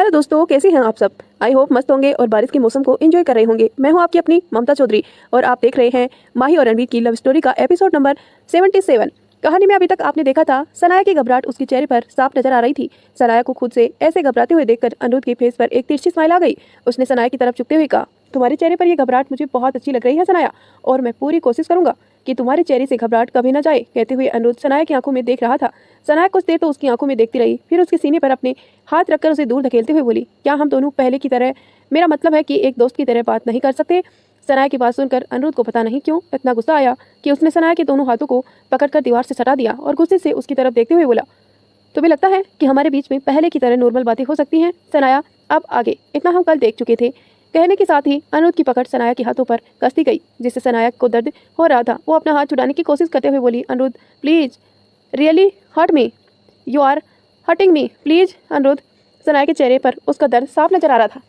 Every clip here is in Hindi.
हेलो दोस्तों, कैसे हैं आप सब। आई होप मस्त होंगे और बारिश के मौसम को एंजॉय कर रहे होंगे। मैं हूं आपकी अपनी ममता चौधरी और आप देख रहे हैं माही और रणवीर की लव स्टोरी का एपिसोड नंबर 77। कहानी में अभी तक आपने देखा था सनाया की घबराहट उसके चेहरे पर साफ नजर आ रही थी। सनाया को खुद से ऐसे घबराते हुए देखकर अनिरुद्ध के फेस पर एक तिरछी स्माइल आ गई। उसने सनाया की तरफ झुकते हुए कहा, तुम्हारे चेहरे पर यह घबराहट मुझे बहुत अच्छी लग रही है सनाया, और मैं पूरी कोशिश करूंगा कि तुम्हारे चेहरे से घबराहट कभी न जाए। कहते हुए अनिरुद्ध सनाया की आंखों में देख रहा था। सनाया कुछ देर तो उसकी आंखों में देखती रही, फिर उसके सीने पर अपने हाथ रखकर उसे दूर धकेलते हुए बोली, क्या हम दोनों पहले की तरह, मेरा मतलब है कि एक दोस्त की तरह बात नहीं कर सकते। सनाया की बात सुनकर अनिरुद्ध को पता नहीं क्यों इतना गुस्सा आया कि उसने सनाया के दोनों हाथों को पकड़कर दीवार से सटा दिया और गुस्से से उसकी तरफ देखते हुए बोला, तुम्हें लगता है कि हमारे बीच में पहले की तरह नॉर्मल बातें हो सकती हैं सनाया, अब आगे इतना हम कल देख चुके थे। कहने के साथ ही अनिरुद्ध की पकड़ सनाया के हाथों पर कसती गई, जिससे सनाया को दर्द हो रहा था। वो अपना हाथ छुड़ाने की कोशिश करते हुए बोली, Aniruddh please, really hurt me, you are hurting me please Aniruddh. Sanaya के चेहरे पर उसका दर्द साफ नजर आ रहा था।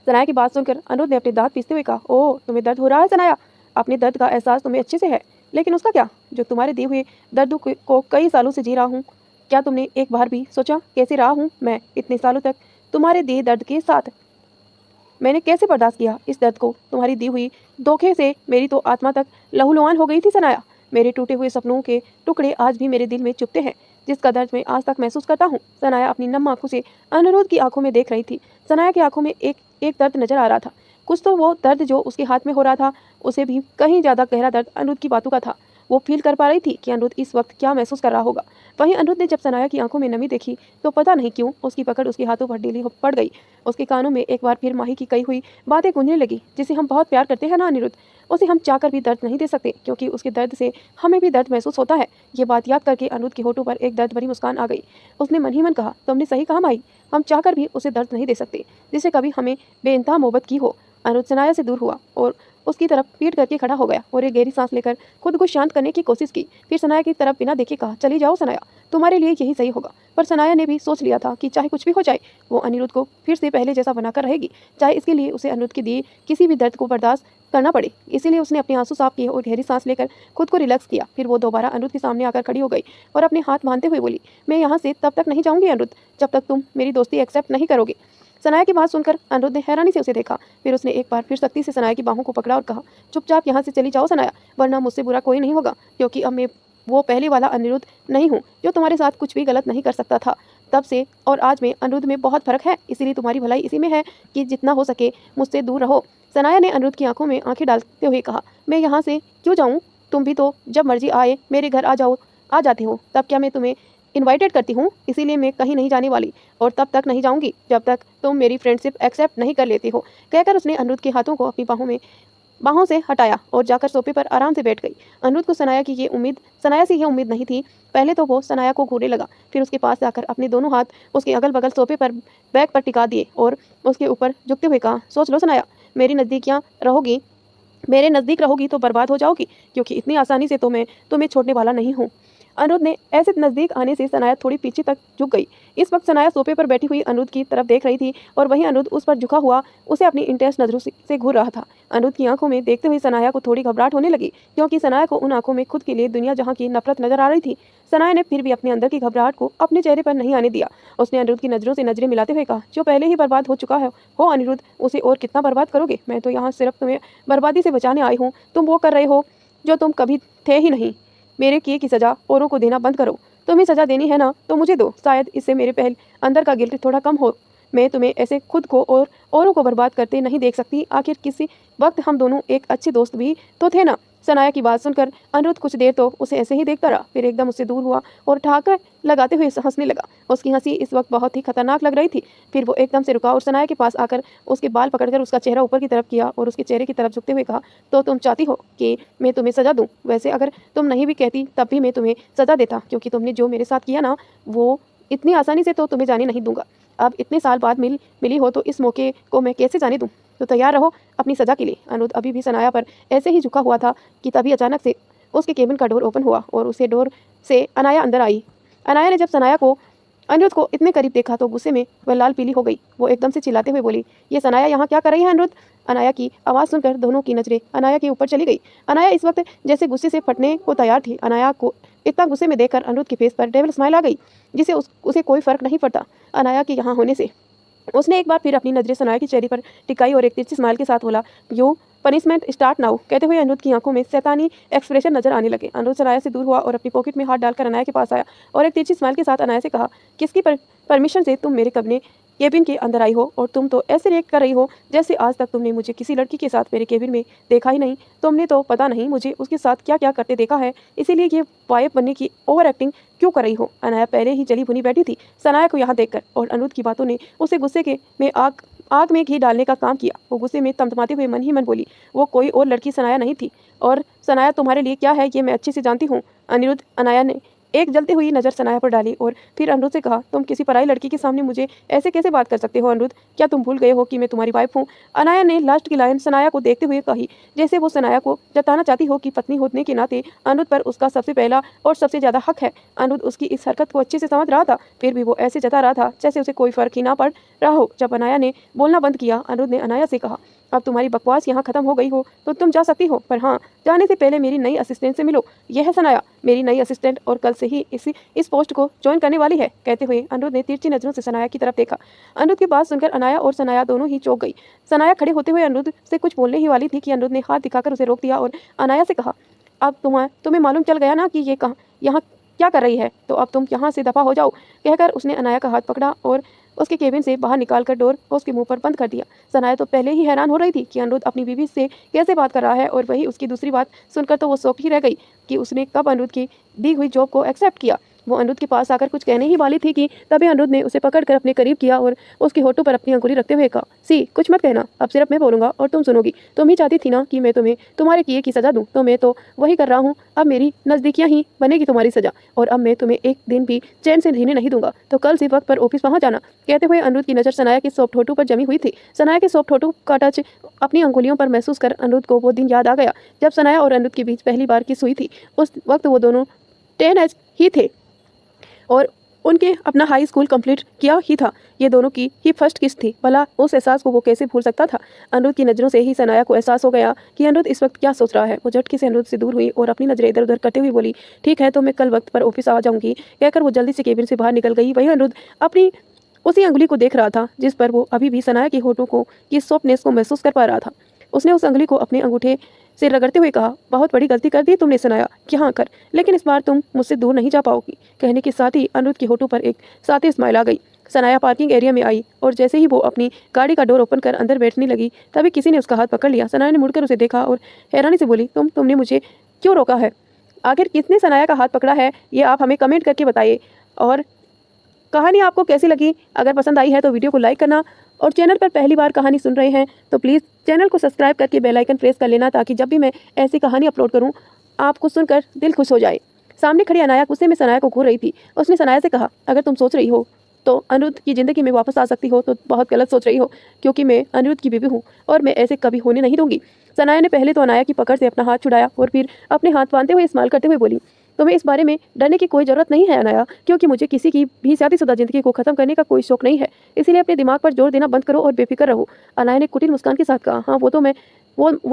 सनाया की बात सुनकर अनिरुद्ध ने अपने दांत पीसते हुए कहा, ओह तुम्हें दर्द हो रहा है सनाया, अपने दर्द का एहसास तुम्हें अच्छे से है, लेकिन उसका क्या जो तुम्हारे दिए हुए दर्द को कई सालों से जी रहा हूँ। क्या तुमने एक बार भी सोचा कैसे रहा हूँ मैं इतने सालों तक तुम्हारे दिए दर्द के साथ। मैंने कैसे बर्दाश्त किया इस दर्द को। तुम्हारी दी हुई धोखे से मेरी तो आत्मा तक लहूलुहान हो गई थी सनाया। मेरे टूटे हुए सपनों के टुकड़े आज भी मेरे दिल में चुभते हैं, जिसका दर्द मैं आज तक महसूस करता हूँ। सनाया अपनी नम आंखों से अनिरुद्ध की आंखों में देख रही थी। सनाया की आंखों में एक एक दर्द नजर आ रहा था। कुछ तो वो दर्द जो उसके हाथ में हो रहा था, उसे भी कहीं ज्यादा गहरा दर्द अनिरुद्ध की बातों का था। वो फील कर पा रही थी कि अनिरुद्ध इस वक्त क्या महसूस कर रहा होगा। वहीं अनिरुद्ध ने जब सनाया की आंखों में नमी देखी तो पता नहीं क्यों उसकी पकड़ उसके हाथों पर ढीली पड़ गई। उसके कानों में एक बार फिर माही की कही हुई बातें गूंजने लगी, जिसे हम बहुत प्यार करते हैं ना अनिरुद्ध, उसे हम चाहकर भी दर्द नहीं दे सकते, क्योंकि उसके दर्द से हमें भी दर्द महसूस होता है। ये बात याद करके अनिरुद्ध के होठों पर एक दर्द भरी मुस्कान आ गई। उसने मन ही मन कहा, तुमने सही कहा माही, हम चाहकर भी उसे दर्द नहीं दे सकते जिसे कभी हमें बेइंतहा मोहब्बत की हो। अनिरुद्ध सनाया से दूर हुआ और उसकी तरफ पीठ करके खड़ा हो गया और एक गहरी सांस लेकर खुद को शांत करने की कोशिश की। फिर सनाया की तरफ बिना देखे कहा, चली जाओ सनाया, तुम्हारे लिए यही सही होगा। पर सनाया ने भी सोच लिया था कि चाहे कुछ भी हो जाए वो अनिरुद्ध को फिर से पहले जैसा बनाकर रहेगी, चाहे इसके लिए उसे अनिरुद्ध के दिए किसी भी दर्द को बर्दाश्त करना पड़े। इसीलिए उसने अपने आंसू साफ किए और गहरी सांस लेकर खुद को रिलैक्स किया। फिर वो दोबारा अनिरुद्ध के सामने आकर खड़ी हो गई और अपने हाथ बांधते हुए बोली, मैं यहाँ से तब तक नहीं जाऊंगी अनिरुद्ध जब तक तुम मेरी दोस्ती एक्सेप्ट नहीं करोगे। सनाया की बात सुनकर अनिरुद्ध ने हैरानी से उसे देखा। फिर उसने एक बार फिर सख्ती से सनाया की बाहों को पकड़ा और कहा, चुपचाप यहाँ से चली जाओ सनाया, वरना मुझसे बुरा कोई नहीं होगा, क्योंकि अब मैं वो पहले वाला अनिरुद्ध नहीं हूँ जो तुम्हारे साथ कुछ भी गलत नहीं कर सकता था। तब से और आज में अनिरुद्ध में बहुत फर्क है, इसीलिए तुम्हारी भलाई इसी में है कि जितना हो सके मुझसे दूर रहो। सनाया ने अनिरुद्ध की आंखों में आंखें डालते हुए कहा, मैं यहाँ से क्यों जाऊँ, तुम भी तो जब मर्जी आए मेरे घर आ जाते हो, तब क्या मैं तुम्हें इनवाइटेड करती हूँ, इसीलिए मैं कहीं नहीं जाने वाली और तब तक नहीं जाऊंगी जब तक तुम मेरी फ्रेंडशिप एक्सेप्ट नहीं कर लेती हो। कहकर उसने अनिरुद्ध के हाथों को अपनी बाहों से हटाया और जाकर सोफे पर आराम से बैठ गई। अनिरुद्ध को सनाया से ये उम्मीद नहीं थी। पहले तो वो सनाया को घूरने लगा, फिर उसके पास जाकर अपने दोनों हाथ उसके अगल बगल सोफे पर बैक पर टिका दिए और उसके ऊपर झुकते हुए कहा, सोच लो सनाया, मेरे नज़दीक रहोगी तो बर्बाद हो जाओगी, क्योंकि इतनी आसानी से तो मैं तुम्हें छोड़ने वाला नहीं हूँ। अनिरुद्ध ने ऐसे नज़दीक आने से सनाया थोड़ी पीछे तक झुक गई। इस वक्त सनाया सोफे पर बैठी हुई अनिरुद्ध की तरफ देख रही थी और वहीं अनिरुद्ध उस पर झुका हुआ उसे अपनी इंटेंस नजरों से घूर रहा था। अनिरुद्ध की आंखों में देखते हुए सनाया को थोड़ी घबराहट होने लगी, क्योंकि सनाया को उन आंखों में खुद के लिए दुनिया जहां की नफरत नजर आ रही थी। सनाया ने फिर भी अपने अंदर की घबराहट को अपने चेहरे पर नहीं आने दिया। उसने अनिरुद्ध की नजरों से नजरें मिलाते हुए कहा, जो पहले ही बर्बाद हो चुका है हो अनिरुद्ध, उसे और कितना बर्बाद करोगे। मैं तो यहाँ सिर्फ तुम्हें बर्बादी से बचाने आई हूँ, तुम वो कर रहे हो जो तुम कभी थे ही नहीं। मेरे किए की सजा औरों को देना बंद करो। तुम्हें सजा देनी है ना तो मुझे दो, शायद इससे मेरे पहल अंदर का गिल्ट थोड़ा कम हो। मैं तुम्हें ऐसे खुद को और औरों को बर्बाद करते नहीं देख सकती। आखिर किसी वक्त हम दोनों एक अच्छे दोस्त भी तो थे ना। सनाया की बात सुनकर अनिरुद्ध कुछ देर तो उसे ऐसे ही देखता रहा, फिर एकदम उससे दूर हुआ और ठहाका लगाते हुए हंसने लगा। उसकी हंसी इस वक्त बहुत ही खतरनाक लग रही थी। फिर वो एकदम से रुका और सनाया के पास आकर उसके बाल पकड़कर उसका चेहरा ऊपर की तरफ किया और उसके चेहरे की तरफ झुकते हुए कहा, तो तुम चाहती हो कि मैं तुम्हें सजा दूं। वैसे अगर तुम नहीं भी कहती तब भी मैं तुम्हें सजा देता, क्योंकि तुमने जो मेरे साथ किया ना, वो इतनी आसानी से तो तुम्हें जाने नहीं दूंगा। अब इतने साल बाद मिली हो तो इस मौके को मैं कैसे जाने दूं। तो तैयार रहो अपनी सजा के लिए। अनिरुद्ध अभी भी सनाया पर ऐसे ही झुका हुआ था कि तभी अचानक से उसके केबिन का डोर ओपन हुआ और उसे डोर से अनाया अंदर आई। अनाया ने जब सनाया को अनिरुद्ध को इतने करीब देखा तो गुस्से में वह लाल पीली हो गई। वो एकदम से चिल्लाते हुए बोली, ये सनाया यहाँ क्या कर रही है अनिरुद्ध। अनाया की आवाज़ सुनकर दोनों की नजरें अनाया के ऊपर चली गई। अनाया इस वक्त जैसे गुस्से से फटने को तैयार थी। अनाया को इतना गुस्से में देखकर अनिरुद्ध के फेस पर डेविल स्माइल आ गई, जिसे उसे कोई फर्क नहीं पड़ता अनाया के यहाँ होने से। उसने एक बार फिर अपनी नजरें सनाया के चेहरे पर टिकाई और एक तिरछी स्माइल के साथ बोला, यू पनिशमेंट स्टार्ट नाउ। कहते हुए अनिरुद्ध की आंखों में शैतानी एक्सप्रेशन नजर आने लगे। अनिरुद्ध सनाया से दूर हुआ और अपनी पॉकेट में हाथ डालकर अनाया के पास आया और एक तिरछी स्माइल के साथ अनाया से कहा, किसकी परमिशन से तुम मेरे केबिन के अंदर आई हो? और तुम तो ऐसे रिएक्ट कर रही हो जैसे आज तक तुमने मुझे किसी लड़की के साथ मेरे केबिन में देखा ही नहीं। तुमने तो पता नहीं मुझे उसके साथ क्या क्या करते देखा है, इसीलिए ये वाइफ बनने की ओवर एक्टिंग क्यों कर रही हो? अनाया पहले ही जली भुनी बैठी थी सनाया को यहाँ देखकर, और अनिरुद्ध की बातों ने उसे गुस्से के में आग में घी डालने का काम किया। वो गुस्से में तमतमाते हुए मन ही मन बोली, वो कोई और लड़की सनाया नहीं थी, और सनाया तुम्हारे लिए क्या है ये मैं अच्छे से जानती हूँ। अनिरुद्ध अनाया ने एक जलती हुई नज़र सनाया पर डाली और फिर अनिरुद्ध से कहा, तुम किसी पराई लड़की के सामने मुझे ऐसे कैसे बात कर सकते हो अनिरुद्ध? क्या तुम भूल गए हो कि मैं तुम्हारी वाइफ हूँ? अनाया ने लास्ट की लाइन सनाया को देखते हुए कही, जैसे वो सनाया को जताना चाहती हो कि पत्नी होने के नाते अनिरुद्ध पर उसका सबसे पहला और सबसे ज़्यादा हक है। अनिरुद्ध उसकी इस हरकत को अच्छे से समझ रहा था, फिर भी वो ऐसे जता रहा था जैसे उसे कोई फ़र्क ही ना पड़ रहा हो। जब अनाया ने बोलना बंद किया, अनिरुद्ध ने अनाया से कहा, अब तुम्हारी बकवास यहाँ खत्म हो गई हो तो तुम जा सकती हो, पर हाँ, जाने से पहले मेरी नई असिस्टेंट से मिलो। यह है सनाया, मेरी नई असिस्टेंट, और कल से ही इस पोस्ट को ज्वाइन करने वाली है। कहते हुए अनिरुद्ध ने तिरछी नजरों से सनाया की तरफ देखा। अनिरुद्ध की बात सुनकर अनाया और सनाया दोनों ही चौंक गई। सनाया खड़े होते हुए अनिरुद्ध से कुछ बोलने ही वाली थी कि अनिरुद्ध ने हाथ दिखाकर उसे रोक दिया और अनाया से कहा, अब तुम्हें मालूम चल गया ना कि ये यहाँ क्या कर रही है, तो अब तुम यहाँ से दफा हो जाओ। कहकर उसने अनाया का हाथ पकड़ा और उसके केबिन से बाहर निकालकर डोर उसके मुंह पर बंद कर दिया। सनाया तो पहले ही हैरान हो रही थी कि अनिरुद्ध अपनी बीवी से कैसे बात कर रहा है, और वही उसकी दूसरी बात सुनकर तो वो शॉक ही रह गई कि उसने कब अनिरुद्ध की दी हुई जॉब को एक्सेप्ट किया। वो अनिरुद्ध के पास आकर कुछ कहने ही वाली थी कि तभी अनिरुद्ध ने उसे पकड़कर अपने करीब किया और उसके होठों पर अपनी अंगुली रखते हुए कहा, सी कुछ मत कहना, अब सिर्फ मैं बोलूंगा और तुम सुनोगी। तुम ही चाहती थी ना कि मैं तुम्हें तुम्हारे किए की सजा दूं, तो मैं तो वही कर रहा हूँ। अब मेरी नज़दीकियाँ ही बनेगी तुम्हारी सजा, और अब मैं तुम्हें एक दिन भी चैन से जीने नहीं दूंगा, तो कल से वक्त पर ऑफिस पहुंच जाना। कहते हुए अनिरुद्ध की नज़र सनाया के सॉफ्ट होठों पर जमी हुई थी। सनाया के सॉफ्ट होठों का टच अपनी अंगुलियों पर महसूस कर अनिरुद्ध को वो दिन याद आ गया जब सनाया और अनिरुद्ध के बीच पहली बार किस हुई थी। उस वक्त वो दोनों 10 एज ही थे और उनके अपना हाई स्कूल कंप्लीट किया ही था। ये दोनों की ही फर्स्ट किस थी। भला उस एहसास को वो कैसे भूल सकता था? अनिरुद्ध की नज़रों से ही सनाया को एहसास हो गया कि अनिरुद्ध इस वक्त क्या सोच रहा है। वो झटके से अनिरुद्ध से दूर हुई और अपनी नज़रें इधर उधर करते हुए बोली, ठीक है, तो मैं कल वक्त पर ऑफिस आ जाऊंगी। कहकर वो जल्दी से केबिन से बाहर निकल गई। वही अनिरुद्ध अपनी उसी अंगुली को देख रहा था जिस पर वो अभी भी सनाया के होठों को की सॉफ्टनेस को महसूस कर पा रहा था। उसने उस अंगुली को अपने अंगूठे से रगड़ते हुए कहा, बहुत बड़ी गलती कर दी तुमने सनाया, यहाँ आकर, लेकिन इस बार तुम मुझसे दूर नहीं जा पाओगी। कहने के साथ ही अनिरुद्ध के होठों पर एक साथी स्माइल आ गई। सनाया पार्किंग एरिया में आई और जैसे ही वो अपनी गाड़ी का डोर ओपन कर अंदर बैठने लगी तभी किसी ने उसका हाथ पकड़ लिया। सनाया ने मुड़कर उसे देखा और हैरानी से बोली, तुमने मुझे क्यों रोका है? आखिर किसने सनाया का हाथ पकड़ा है ये आप हमें कमेंट करके बताइए। और कहानी आपको कैसी लगी? अगर पसंद आई है तो वीडियो को लाइक करना, और चैनल पर पहली बार कहानी सुन रहे हैं तो प्लीज़ चैनल को सब्सक्राइब करके बेल आइकन प्रेस कर लेना, ताकि जब भी मैं ऐसी कहानी अपलोड करूं आपको सुनकर दिल खुश हो जाए। सामने खड़ी अनाया गुस्से में सनाया को घूर रही थी। उसने सनाया से कहा, अगर तुम सोच रही हो तो अनिरुद्ध की ज़िंदगी में वापस आ सकती हो तो बहुत गलत सोच रही हो, क्योंकि मैं अनिरुद्ध की बीवी हूँ और मैं ऐसे कभी होने नहीं दूंगी। सनाया ने पहले तो अनाया की पकड़ से अपना हाथ छुड़ाया और फिर अपने हाथ बांधते हुए इस्तेमाल करते हुए बोली, तुम्हें इस बारे में डरने की कोई ज़रूरत नहीं है अनाया, क्योंकि मुझे किसी की भी शादीशुदा ज़िंदगी को ख़त्म करने का कोई शौक नहीं है। इसीलिए अपने दिमाग पर जोर देना बंद करो और बेफिक्र रहो। अनाया ने कुटिल मुस्कान के साथ कहा, हाँ वो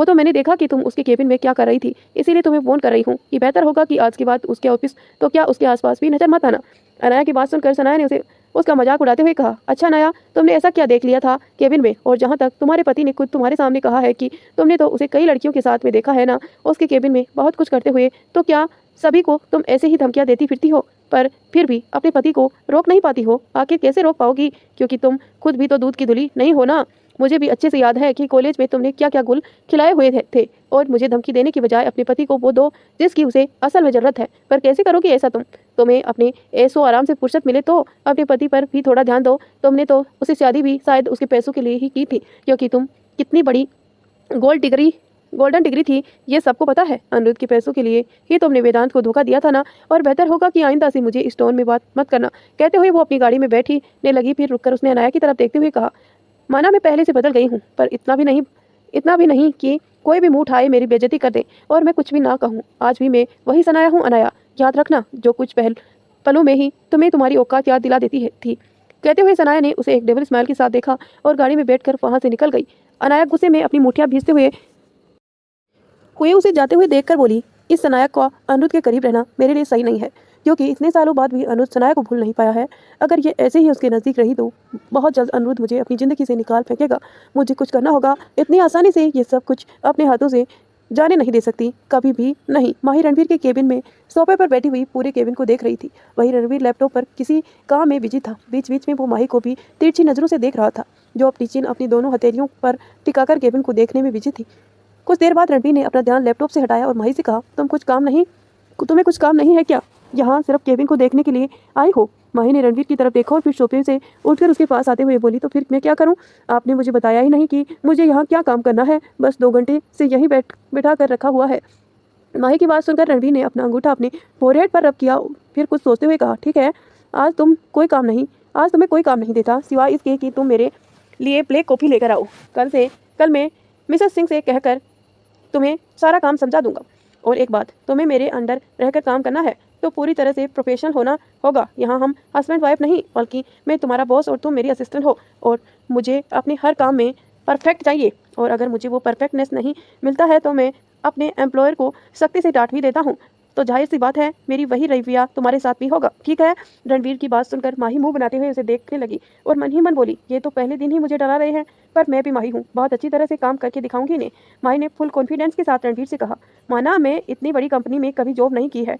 तो मैंने देखा कि तुम उसके केबिन में क्या कर रही थी, इसीलिए तुम्हें फ़ोन कर रही हूँ कि बेहतर होगा कि आज के बाद उसके ऑफिस तो क्या उसके आसपास भी नजर मत आना। अनाया की बात सुनकर सनाया ने उसका मजाक उड़ाते हुए कहा, अच्छा अनाया, तुमने ऐसा क्या देख लिया था केबिन में? और जहाँ तक तुम्हारे पति ने खुद तुम्हारे सामने कहा है कि तुमने तो उसे कई लड़कियों के साथ में देखा है ना, उसके केबिन में बहुत कुछ करते हुए, तो क्या सभी को तुम ऐसे ही धमकियां देती फिरती हो, पर फिर भी अपने पति को रोक नहीं पाती हो? आखिर कैसे रोक पाओगी, क्योंकि तुम खुद भी तो दूध की धुली नहीं हो ना। मुझे भी अच्छे से याद है कि कॉलेज में तुमने क्या क्या गुल खिलाए हुए थे और मुझे धमकी देने की बजाय अपने पति को वो दो जिसकी उसे असल में ज़रूरत है। पर कैसे करोगी ऐसा तुम्हें अपने ऐसो आराम से फुर्सत मिले तो अपने पति पर भी थोड़ा ध्यान दो। तुमने तो उसे शादी भी शायद उसके पैसों के लिए ही की थी, क्योंकि तुम कितनी बड़ी गोल्डन डिग्री थी ये सबको पता है। अनिरुद्ध के पैसों के लिए ही तुमने वेदांत को धोखा दिया था ना, और बेहतर होगा कि आइंदा से मुझे इस टोन में बात मत करना। कहते हुए वो अपनी गाड़ी में बैठने लगी। फिर रुककर उसने अनाया की तरफ देखते हुए कहा, माना मैं पहले से बदल गई हूँ, पर इतना भी नहीं कि कोई भी मुंह उठाए मेरी बेइज्जती कर दे और मैं कुछ भी ना कहूँ। आज भी मैं वही सनाया हूँ अनाया, याद रखना, जो कुछ पलों में ही तुम्हें तुम्हारी औकात याद दिला देती थी। कहते हुए सनाया ने उसे एक डेविल स्माइल के साथ देखा और गाड़ी में बैठकर वहां से निकल गई। अनाया गुस्से में अपनी मुठ्ठियां भींचते हुए उसे जाते हुए देखकर बोली, इस सनाया का अनिरुद्ध के करीब रहना मेरे लिए सही नहीं है। क्योंकि इतने सालों बाद भी अनुज सनाया को भूल नहीं पाया है। अगर ये ऐसे ही उसके नज़दीक रही तो बहुत जल्द अनुज मुझे अपनी ज़िंदगी से निकाल फेंकेगा। मुझे कुछ करना होगा। इतनी आसानी से ये सब कुछ अपने हाथों से जाने नहीं दे सकती, कभी भी नहीं। माही रणवीर के केबिन में सोफे पर बैठी हुई पूरे केबिन को देख रही थी। वही रणवीर लैपटॉप पर किसी काम में बिजी था। बीच बीच में वो माही को भी तिरछी नज़रों से देख रहा था, जो अपनी चिन अपनी दोनों हथेलियों पर टिकाकर केबिन को देखने में बिजी थी। कुछ देर बाद रणवीर ने अपना ध्यान लैपटॉप से हटाया और माही से कहा, तुम्हें कुछ काम नहीं है क्या? यहाँ सिर्फ केबिन को देखने के लिए आई हो? माही ने रणवीर की तरफ देखा और फिर सोफे से उठकर उसके पास आते हुए बोली, तो फिर मैं क्या करूं? आपने मुझे बताया ही नहीं कि मुझे यहाँ क्या काम करना है। बस 2 घंटे से यहीं बैठा कर रखा हुआ है। माही की बात सुनकर रणवीर ने अपना अंगूठा अपने फोरहेड पर रब किया, फिर कुछ सोचते हुए कहा, ठीक है, आज तुम्हें कोई काम नहीं देता, सिवाय इसके कि तुम मेरे लिए ब्लैक कॉफ़ी लेकर आओ। कल मैं मिसेस सिंह से कहकर तुम्हें सारा काम समझा दूंगा। और एक बात, तुम्हें मेरे अंडर रहकर काम करना है तो पूरी तरह से प्रोफेशनल होना होगा। यहाँ हम हस्बैंड वाइफ नहीं, बल्कि मैं तुम्हारा बॉस और तुम मेरी असिस्टेंट हो, और मुझे अपने हर काम में परफेक्ट चाहिए। और अगर मुझे वो परफेक्टनेस नहीं मिलता है तो मैं अपने एम्प्लॉयर को सख्ती से डांट भी देता हूँ। तो जाहिर सी बात है मेरी वही रवैया तुम्हारे साथ भी होगा, ठीक है? रणवीर की बात सुनकर माही मुंह बनाते हुए उसे देखने लगी और मन ही मन बोली, ये तो पहले दिन ही मुझे डरा रहे हैं, पर मैं भी माही हूँ, बहुत अच्छी तरह से काम करके दिखाऊंगी इन्हें। माही ने फुल कॉन्फिडेंस के साथ रणवीर से कहा, माना मैं इतनी बड़ी कंपनी में कभी जॉब नहीं की है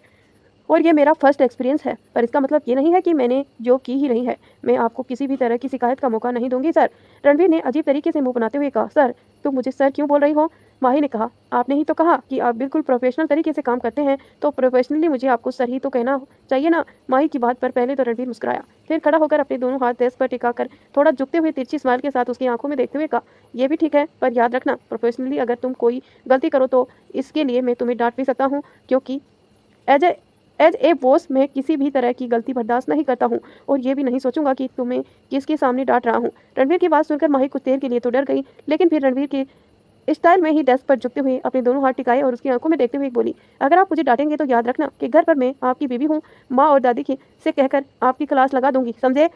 और ये मेरा फर्स्ट एक्सपीरियंस है, पर इसका मतलब ये नहीं है कि मैंने जॉब की ही नहीं है। मैं आपको किसी भी तरह की शिकायत का मौका नहीं दूंगी सर। रणवीर ने अजीब तरीके से मुंह बनाते हुए कहा, सर, तुम मुझे सर क्यों बोल रही हो? माही ने कहा, आपने ही तो कहा कि आप बिल्कुल प्रोफेशनल तरीके से काम करते हैं, तो प्रोफेशनली मुझे आपको सर ही तो कहना चाहिए ना। माही की बात पर पहले तो रणवीर मुस्कुराया, फिर खड़ा होकर अपने दोनों हाथ डेस्क पर टिकाकर थोड़ा झुकते हुए तिरछी स्माइल के साथ उसकी आंखों में देखते हुए कहा, ये भी ठीक है, पर याद रखना, प्रोफेशनली अगर तुम कोई गलती करो तो इसके लिए मैं तुम्हें डांट भी सकता हूँ, क्योंकि एज ए बॉस मैं किसी भी तरह की गलती बर्दाश्त नहीं करता हूँ, और ये भी नहीं सोचूंगा कि तुम्हें किसके सामने डांट रहा हूँ। रणवीर की बात सुनकर माही कुछ देर के लिए तो डर गई, लेकिन फिर रणवीर के स्टाइल में ही डेस्क पर झुकते हुए अपने दोनों हाथ टिकाए और उसकी आंखों में देखते हुए बोली, अगर आप मुझे डांटेंगे तो याद रखना कि घर पर मैं आपकी बीवी हूँ, माँ और दादी से कहकर आपकी क्लास लगा दूंगी, समझे?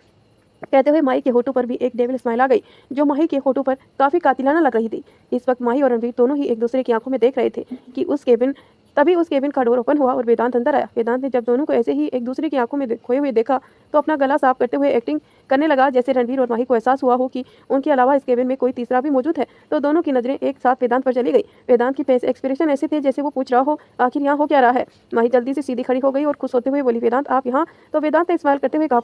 कहते हुए माही के होठों पर भी एक डेविल स्माइल आ गई, जो माही के होठों पर काफी कातिलाना लग रही थी। इस वक्त माही और रणवीर दोनों ही एक दूसरे की आंखों में देख रहे थे कि तभी उस केबिन का डोर ओपन हुआ और वेदांत अंदर आया। वेदांत ने जब दोनों को ऐसे ही एक दूसरे की आंखों में खोए हुए देखा तो अपना गला साफ करते हुए एक्टिंग करने लगा, जैसे रणवीर और माही को एहसास हुआ हो कि उनके अलावा इस केबिन में कोई तीसरा भी मौजूद है। तो दोनों की नजरें एक साथ वेदांत पर चली गई। वेदांत की फेस एक्सप्रेशन ऐसे थे जैसे वो पूछ रहा हो, आखिर यहाँ हो क्या रहा है? माही जल्दी से सीधी खड़ी हो गई और खुश होते हुए बोली, वेदांत आप यहाँ? तो वेदांत ने स्माइल करते हुए कहा,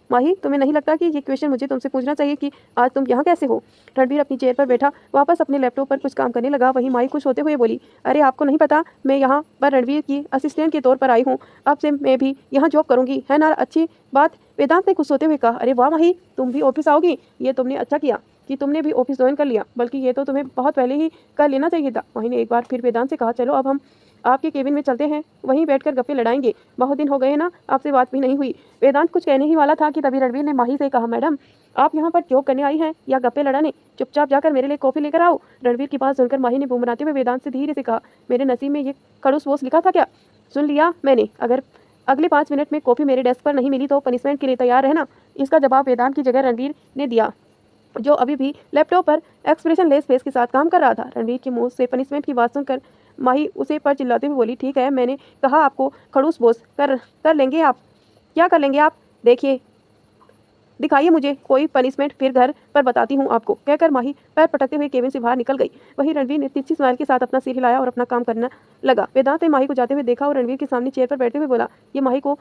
माही, तुम्हें नहीं लगता कि ये क्वेश्चन मुझे तुमसे पूछना चाहिए कि आज तुम यहाँ कैसे हो? रणवीर अपनी चेयर पर बैठा वापस अपने लैपटॉप पर कुछ काम करने लगा। वहीं माही खुश होते हुए बोली, अरे आपको नहीं पता, मैं यहाँ पर रणवीर की असिस्टेंट के तौर पर आई हूँ, अब से मैं भी यहाँ जॉब करूँगी, है ना अच्छी बात? वेदांत ने खुश होते हुए कहा, अरे वाह माही, तुम भी ऑफिस आओगी? ये तुमने अच्छा किया कि तुमने भी ऑफिस ज्वाइन कर लिया, बल्कि ये तो तुम्हें बहुत पहले ही कर लेना चाहिए था। माही ने एक बार फिर वेदांत से कहा, चलो अब हम आपके केबिन में चलते हैं, वहीं बैठकर गप्पे लड़ाएंगे, बहुत दिन हो गए ना, आपसे बात भी नहीं हुई। वेदांत कुछ कहने ही वाला था कि तभी रणवीर ने माही से कहा, मैडम, आप यहाँ पर जॉब करने आई हैं या गप्पे लड़ाने? चुपचाप जाकर मेरे लिए कॉफ़ी लेकर आओ। रणवीर की बात सुनकर माही ने बुम बनाते हुए वेदांत से धीरे से कहा, मेरे नसीब में ये खड़ूस बोस लिखा था क्या? सुन लिया मैंने, अगर अगले 5 मिनट में कॉफ़ी मेरे डेस्क पर नहीं मिली तो पनिशमेंट के लिए तैयार रहना। इसका जवाब वेदांत की जगह रणवीर ने दिया, जो अभी भी लैपटॉप पर एक्सप्रेशन लेस फेस के साथ काम कर रहा था। रणवीर के मुंह से पनिशमेंट की बात सुनकर माही उसे पर चिल्लाते हुए बोली, ठीक है, मैंने कहा आपको खड़ूस बोस कर लेंगे आप। क्या कर लेंगे आप? देखिए, दिखाइए मुझे कोई पनिशमेंट, फिर घर पर बताती हूँ आपको, कहकर माही पैर पटकते हुए केबिन से बाहर निकल गई। वहीं रणवीर ने तिरछी स्माइल के साथ अपना सिर हिलाया और अपना काम करना लगा। वेदांत ने माही को जाते हुए देखा और रणवीर के सामने चेयर पर बैठते हुए बोला, ये माही को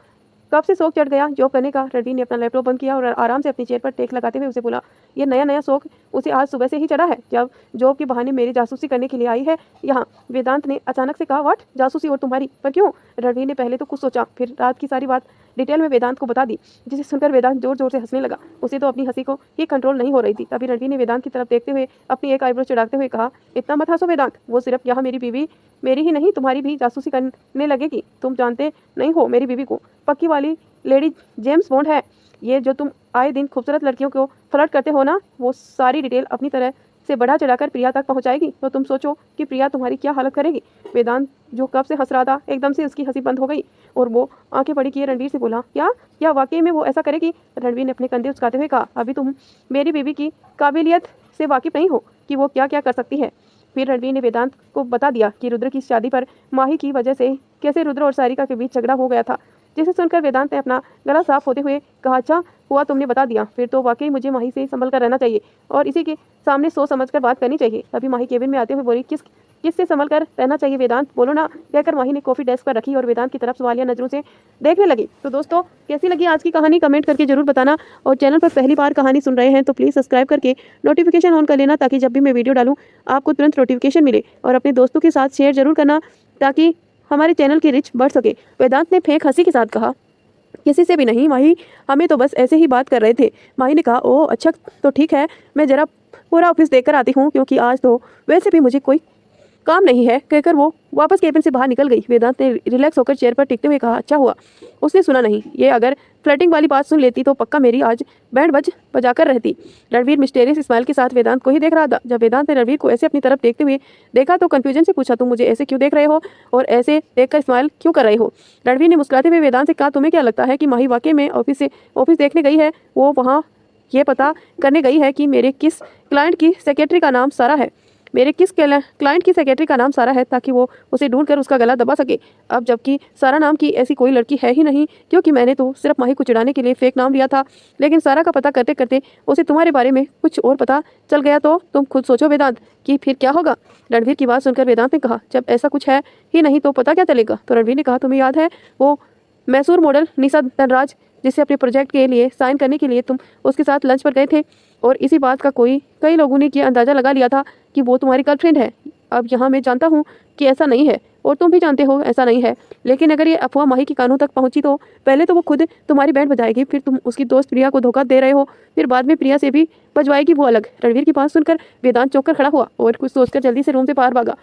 कब से शौक चढ़ गया जॉब करने का? रणवीर ने अपना लैपटॉप बंद किया और आराम से अपनी चेयर पर टेक लगाते हुए उसे बोला, ये नया शौक उसे आज सुबह से ही चढ़ा है, जब जॉब के बहाने मेरी जासूसी करने के लिए आई है यहाँ। वेदांत ने अचानक से कहा, व्हाट? जासूसी? और तुम्हारी? पर क्यों? रणवीर ने पहले तो कुछ सोचा, फिर रात की सारी बात डिटेल में वेदांत को बता दी, जिसे सुनकर वेदांत जोर जोर से हंसने लगा। उसे तो अपनी हंसी को ही कंट्रोल नहीं हो रही थी। तभी रणवीर ने वेदांत की तरफ देखते हुए अपनी एक आईब्रो चढ़ाते हुए कहा, इतना मत हंसो वेदांत, वो सिर्फ यहाँ मेरी बीवी, मेरी ही नहीं तुम्हारी भी जासूसी करने लगेगी। तुम जानते नहीं हो मेरी बीवी को, पक्की वाली लेडी जेम्स बॉन्ड है। ये जो तुम आए दिन खूबसूरत लड़कियों को फ्लर्ट करते हो ना, वो सारी डिटेल अपनी तरह से बढ़ा चढ़ाकर प्रिया तक पहुंचाएगी, तो तुम सोचो कि प्रिया तुम्हारी क्या हालत करेगी। वेदांत जो कब से हंस रहा था, एकदम से उसकी हंसी बंद हो गई और वो आंखें बड़ी किए रणवीर से बोला, क्या वाकई में वो ऐसा करेगी? रणवीर ने अपने कंधे उचकाते हुए कहा, अभी तुम मेरी बीवी की काबिलियत से वाकिफ नहीं हो कि वो क्या क्या कर सकती है। फिर रणवीर ने वेदांत को बता दिया कि रुद्र की शादी पर माही की वजह से कैसे रुद्र और सारिका के बीच झगड़ा हो गया था। जिसे सुनकर वेदांत ने अपना गला साफ होते हुए कहा, अच्छा हुआ तुमने बता दिया, फिर तो वाकई मुझे माही से संभल कर रहना चाहिए और इसी के सामने सोच समझ कर बात करनी चाहिए। तभी माही केबिन में आते हुए बोली, किससे संभल कर रहना चाहिए वेदांत, बोलो ना, कहकर माही ने कॉफी डेस्क पर रखी और वेदांत की तरफ सवालिया नजरों से देखने लगी। तो दोस्तों, कैसी लगी आज की कहानी कमेंट करके जरूर बताना, और चैनल पर पहली बार कहानी सुन रहे हैं तो प्लीज़ सब्सक्राइब करके नोटिफिकेशन ऑन कर लेना, ताकि जब भी मैं वीडियो डालूँ आपको तुरंत नोटिफिकेशन मिले। और अपने दोस्तों के साथ शेयर जरूर करना ताकि हमारे चैनल की रीच बढ़ सके। वेदांत ने फेंक हंसी के साथ कहा, किसी से भी नहीं माही, हमें तो बस ऐसे ही बात कर रहे थे। माही ने कहा, ओह अच्छा तो ठीक है, मैं जरा पूरा ऑफिस देखकर आती हूँ, क्योंकि आज तो वैसे भी मुझे कोई काम नहीं है, कहकर वो वापस केबिन से बाहर निकल गई। वेदांत ने रिलैक्स होकर चेयर पर टिकते हुए कहा, अच्छा हुआ उसने सुना नहीं, ये अगर फ्लर्टिंग वाली बात सुन लेती तो पक्का मेरी आज बैंड बजाकर रहती। रणवीर मिस्टेरियस स्माइल के साथ वेदांत को ही देख रहा था। जब वेदांत ने रणवीर को ऐसे अपनी तरफ देखते हुए देखा तो कंफ्यूजन से पूछा, तुम मुझे ऐसे क्यों देख रहे हो और ऐसे देखकर स्माइल क्यों कर रहे हो? रणवीर ने मुस्कुराते हुए वेदांत से कहा, तुम्हें क्या लगता है कि माही वाकई में ऑफिस देखने गई है? वो वहाँ ये पता करने गई है कि मेरे किस क्लाइंट की सेक्रेटरी का नाम सारा है, ताकि वो उसे ढूंढकर उसका गला दबा सके। अब जबकि सारा नाम की ऐसी कोई लड़की है ही नहीं, क्योंकि मैंने तो सिर्फ माही को चिढ़ाने के लिए फेक नाम लिया था। लेकिन सारा का पता करते करते उसे तुम्हारे बारे में कुछ और पता चल गया तो तुम खुद सोचो वेदांत कि फिर क्या होगा। रणवीर की बात सुनकर वेदांत ने कहा, जब ऐसा कुछ है ही नहीं तो पता क्या चलेगा? तो रणवीर ने कहा, तुम्हें याद है वो मैसूर मॉडल निशा धनराज, जिससे अपने प्रोजेक्ट के लिए साइन करने के लिए तुम उसके साथ लंच पर गए थे, और इसी बात का कई लोगों ने यह अंदाज़ा लगा लिया था कि वो तुम्हारी गर्लफ्रेंड है। अब यहाँ मैं जानता हूँ कि ऐसा नहीं है और तुम भी जानते हो ऐसा नहीं है, लेकिन अगर ये अफवाह माही के कानों तक पहुँची तो पहले तो वो खुद तुम्हारी बैंड बजाएगी, फिर तुम उसकी दोस्त प्रिया को धोखा दे रहे हो, फिर बाद में प्रिया से भी बजवाएगी वो अलग। रणवीर की बात सुनकर वेदांत चौंक कर खड़ा हुआ और कुछ सोचकर जल्दी से रूम से बाहर भागा।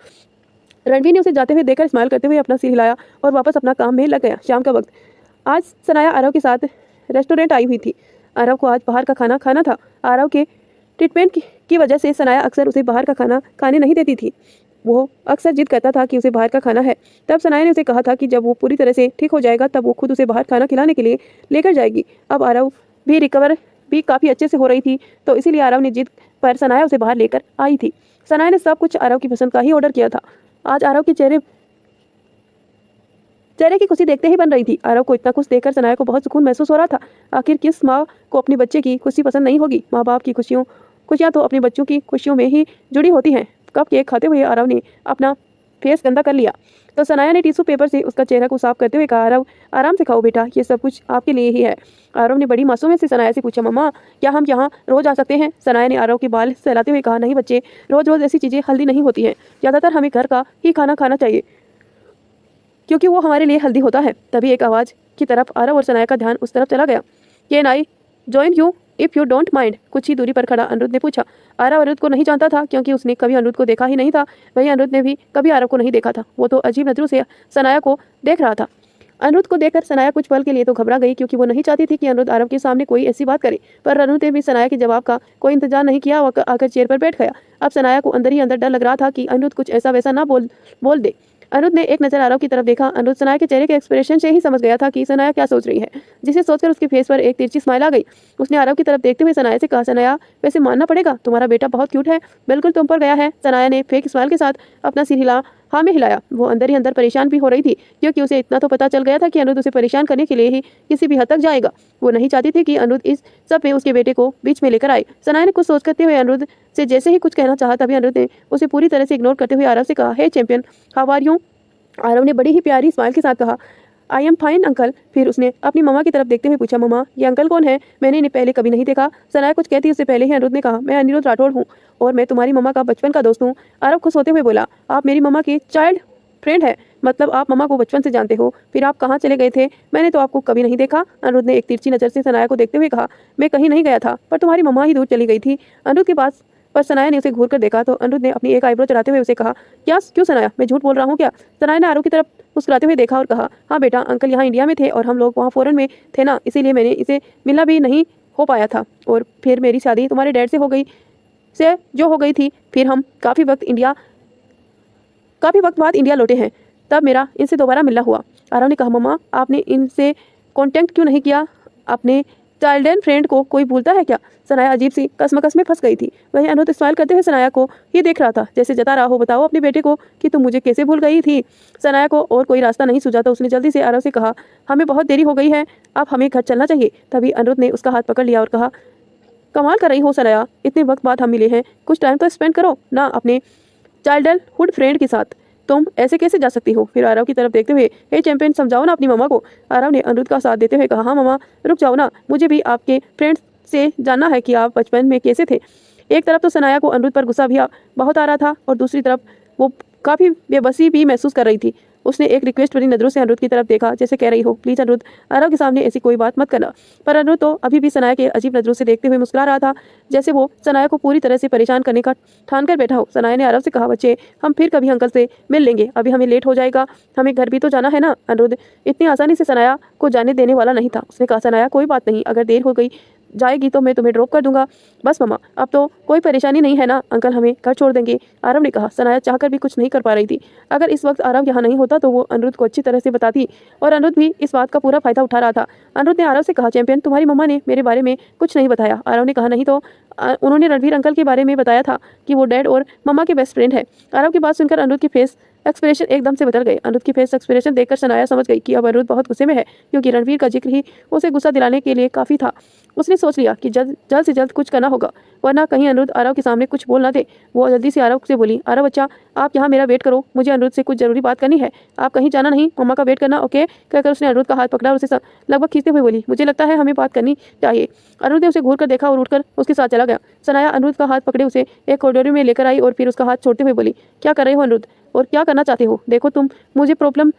रणवीर ने उसे जाते हुए देखकर स्माइल करते हुए अपना सिर हिलाया और वापस अपना काम में लग गया। शाम का वक्त। आज सनाया आरव के साथ रेस्टोरेंट आई हुई थी। आरव को आज बाहर का खाना खाना था। आरव के ट्रीटमेंट की वजह से सनाया अक्सर उसे बाहर का खाना खाने नहीं देती थी। वो अक्सर जिद करता था कि उसे बाहर का खाना है। तब सनाया ने उसे कहा था कि जब वो पूरी तरह से ठीक हो जाएगा तब वो खुद उसे बाहर खाना खिलाने के लिए लेकर जाएगी। अब आरव भी रिकवर भी काफ़ी अच्छे से हो रही थी, तो इसीलिए आरव ने जिद पर सनाया उसे बाहर लेकर आई थी। सनाया ने सब कुछ आरव की पसंद का ही ऑर्डर किया था। आज आरव के चेहरे की खुशी देखते ही बन रही थी। आरव को इतना खुश देखकर सनाया को बहुत सुकून महसूस हो रहा था। आखिर किस माँ को अपने बच्चे की खुशी पसंद नहीं होगी? माँ बाप की खुशियाँ तो अपने बच्चों की खुशियों में ही जुड़ी होती हैं। कप केक खाते हुए आरव ने अपना फेस गंदा कर लिया तो सनाया ने टिश्यू पेपर से उसका चेहरा को साफ करते हुए कहा, आरव आराम से खाओ बेटा, ये सब कुछ आपके लिए ही है। आरव ने बड़ी मासूमियत से सनाया से पूछा, मम्मा क्या हम यहाँ रोज आ सकते हैं? सनाया ने आरव के बाल सहलाते हुए कहा, नहीं बच्चे, रोज रोज ऐसी चीज़ें हेल्दी नहीं होती हैं। ज़्यादातर हमें घर का ही खाना खाना चाहिए, क्योंकि वो हमारे लिए हेल्दी होता है। तभी एक आवाज़ की तरफ आरव और सनाया का ध्यान उस तरफ चला गया। Can I join you if you don't mind? कुछ ही दूरी पर खड़ा अनिरुद्ध ने पूछा। आरव अनिरुद्ध को नहीं जानता था, क्योंकि उसने कभी अनिरुद्ध को देखा ही नहीं था। वहीं अनिरुद्ध ने भी कभी आरव को नहीं देखा था। वो तो अजीब नजरों से सनाया को देख रहा था। अनिरुद्ध को देखकर सनाया कुछ पल के लिए तो घबरा गई, क्योंकि वो नहीं चाहती थी कि अनिरुद्ध आरव के सामने कोई ऐसी बात करे। पर अनिरुद्ध ने भी सनाया के जवाब का कोई इंतजार नहीं किया और आकर चेयर पर बैठ गया। अब सनाया को अंदर ही अंदर डर लग रहा था कि अनिरुद्ध कुछ ऐसा वैसा ना बोल दे। अनिरुद्ध ने एक नज़र आरव की तरफ देखा। अनिरुद्ध सनाया के चेहरे के एक्सप्रेशन से ही समझ गया था कि सनाया क्या सोच रही है, जिसे सोचकर उसके फेस पर एक तिरछी स्माइल आ गई। उसने आरव की तरफ देखते हुए सनाया से कहा, सनाया वैसे मानना पड़ेगा तुम्हारा बेटा बहुत क्यूट है, बिल्कुल तुम पर गया है। सनाया ने फेक स्माइल के साथ अपना सिर हाँ में हिलाया। वो अंदर ही अंदर परेशान भी हो रही थी, क्योंकि उसे इतना तो पता चल गया था कि अनिरुद्ध उसे परेशान करने के लिए ही किसी भी हद तक जाएगा। वो नहीं चाहती थी कि अनिरुद्ध इस सब में उसके बेटे को बीच में लेकर आए। सनाया ने कुछ सोच करते हुए अनिरुद्ध से जैसे ही कुछ कहना चाहा, तभी अनिरुद्ध ने उसे पूरी तरह से इग्नोर करते हुए आरव से कहा, hey champion, how are you? Aarav ने बड़ी ही प्यारी स्माइल के साथ कहा, आई एम फाइन अंकल। फिर उसने अपनी मम्मा की तरफ देखते हुए पूछा, मम्मा ये अंकल कौन है? मैंने इन्हें पहले कभी नहीं देखा। सनाया कुछ कहती उससे पहले ही अनिरुद्ध ने कहा, मैं अनिरुद्ध राठौड़ हूँ और मैं तुम्हारी मम्मा का बचपन का दोस्त हूँ। आरव खुश होते हुए बोला, आप मेरी मम्मा की चाइल्ड फ्रेंड है? मतलब आप मम्मा को बचपन से जानते हो? फिर आप कहाँ चले गए थे? मैंने तो आपको कभी नहीं देखा। अनिरुद्ध ने एक तिरछी नज़र से सनाया को देखते हुए कहा, मैं कहीं नहीं गया था, पर तुम्हारी मम्मा ही दूर चली गई थी। अनिरुद्ध के पास पर सनाया ने उसे घूर कर देखा तो अनिरुद्ध ने अपनी एक आईब्रो चढ़ाते हुए उसे कहा, क्यों सनाया, मैं झूठ बोल रहा हूँ क्या? सनाया ने आरव की तरफ मुस्कुराते हुए देखा और कहा, हाँ बेटा, अंकल यहाँ इंडिया में थे और हम लोग वहाँ फॉरेन में थे ना, इसीलिए मैंने इसे मिलना भी नहीं हो पाया था। और फिर मेरी शादी तुम्हारे डैड से हो गई थी। फिर हम काफ़ी वक्त बाद इंडिया लौटे हैं, तब मेरा इनसे दोबारा मिलना हुआ। आरव ने कहा, मम्मा आपने इनसे कांटेक्ट क्यों नहीं किया? आपने चाइल्ड एंड फ्रेंड को कोई भूलता है क्या? सनाया अजीब सी कसमकस में फंस गई थी। वहीं अनिरुद्ध स्माइल करते हुए सनाया को ही देख रहा था, जैसे जता रहा हो, बताओ अपने बेटे को कि तुम मुझे कैसे भूल गई थी। सनाया को और कोई रास्ता नहीं सूझा तो उसने जल्दी से आरव से कहा, हमें बहुत देरी हो गई है, अब हमें घर चलना चाहिए। तभी अनिरुद्ध ने उसका हाथ पकड़ लिया और कहा, कमाल कर रही हो सनाया, इतने वक्त बाद हम मिले हैं, कुछ टाइम तो स्पेंड करो ना अपने चाइल्डहुड फ्रेंड के साथ। तुम ऐसे कैसे जा सकती हो? फिर आरव की तरफ देखते हुए, हे चैंपियन, समझाओ ना अपनी मम्मा को। आरव ने अनिरुद्ध का साथ देते हुए कहा, हाँ मम्मा, रुक जाओ ना, मुझे भी आपके फ्रेंड से जानना है कि आप बचपन में कैसे थे। एक तरफ तो सनाया को अनिरुद्ध पर गुस्सा भी बहुत आ रहा था और दूसरी तरफ वो काफ़ी बेबसी भी महसूस कर रही थी। उसने एक रिक्वेस्ट भरी नजरों से अनिरुद्ध की तरफ देखा, जैसे कह रही हो, प्लीज अनिरुद्ध, आरव के सामने ऐसी कोई बात मत करना। पर अनिरुद्ध तो अभी भी सनाया के अजीब नजरों से देखते हुए मुस्कुरा रहा था, जैसे वो सनाया को पूरी तरह से परेशान करने का ठान कर बैठा हो। सनाया ने आरव से कहा, बच्चे, हम फिर कभी अंकल से मिल लेंगे, अभी हमें लेट हो जाएगा, हमें घर भी तो जाना है ना। अनिरुद्ध इतनी आसानी से सनाया को जाने देने वाला नहीं था। उसने कहा, सनाया कोई बात नहीं, अगर देर हो गई जाएगी तो मैं तुम्हें ड्रॉप कर दूंगा। बस मम्मा, अब तो कोई परेशानी नहीं है ना, अंकल हमें घर छोड़ देंगे। आरव ने कहा। सनाया चाहकर भी कुछ नहीं कर पा रही थी। अगर इस वक्त आरव यहाँ नहीं होता तो वो अनिरुद्ध को अच्छी तरह से बताती और अनिरुद्ध भी इस बात का पूरा फायदा उठा रहा था। अनिरुद्ध ने आरव से कहा, चैंपियन, तुम्हारी मम्मा ने मेरे बारे में कुछ नहीं बताया। आरव ने कहा, नहीं तो उन्होंने रणवीर अंकल के बारे में बताया था कि वो डैड और मम्मा के बेस्ट फ्रेंड है। आरव की बात सुनकर अनिरुद्ध की फेस एक्सप्रेशन एकदम से बदल गए। अनिरुद्ध की फेस एक्सप्रेशन देखकर सनाया समझ गई कि अब अनिरुद्ध बहुत गुस्से में है, क्योंकि रणवीर का जिक्र ही उसे गुस्सा दिलाने के लिए काफ़ी था। उसने सोच लिया कि जल्द से जल्द कुछ करना होगा, वरना कहीं अनिरुद्ध आरव के सामने कुछ बोल ना दे। वो जल्दी से आरव से बोली, आरव बच्चा, आप यहाँ मेरा वेट करो, मुझे अनिरुद्ध से कुछ जरूरी बात करनी है, आप कहीं जाना नहीं, मम्मा का वेट करना, ओके। कहकर उसने अनिरुद्ध का हाथ पकड़ा और उसे लगभग खींचते हुए बोली, मुझे लगता है हमें बात करनी चाहिए। अनिरुद्ध ने उसे घूर कर देखा और उठकर उसके साथ चला गया। सनाया अनिरुद्ध का हाथ पकड़े उसे एक कॉरिडोर में लेकर आई और फिर उसका हाथ छोड़ते हुए बोली, क्या कर रहे हो अनिरुद्ध, और क्या करना चाहते हो? देखो, तुम्हें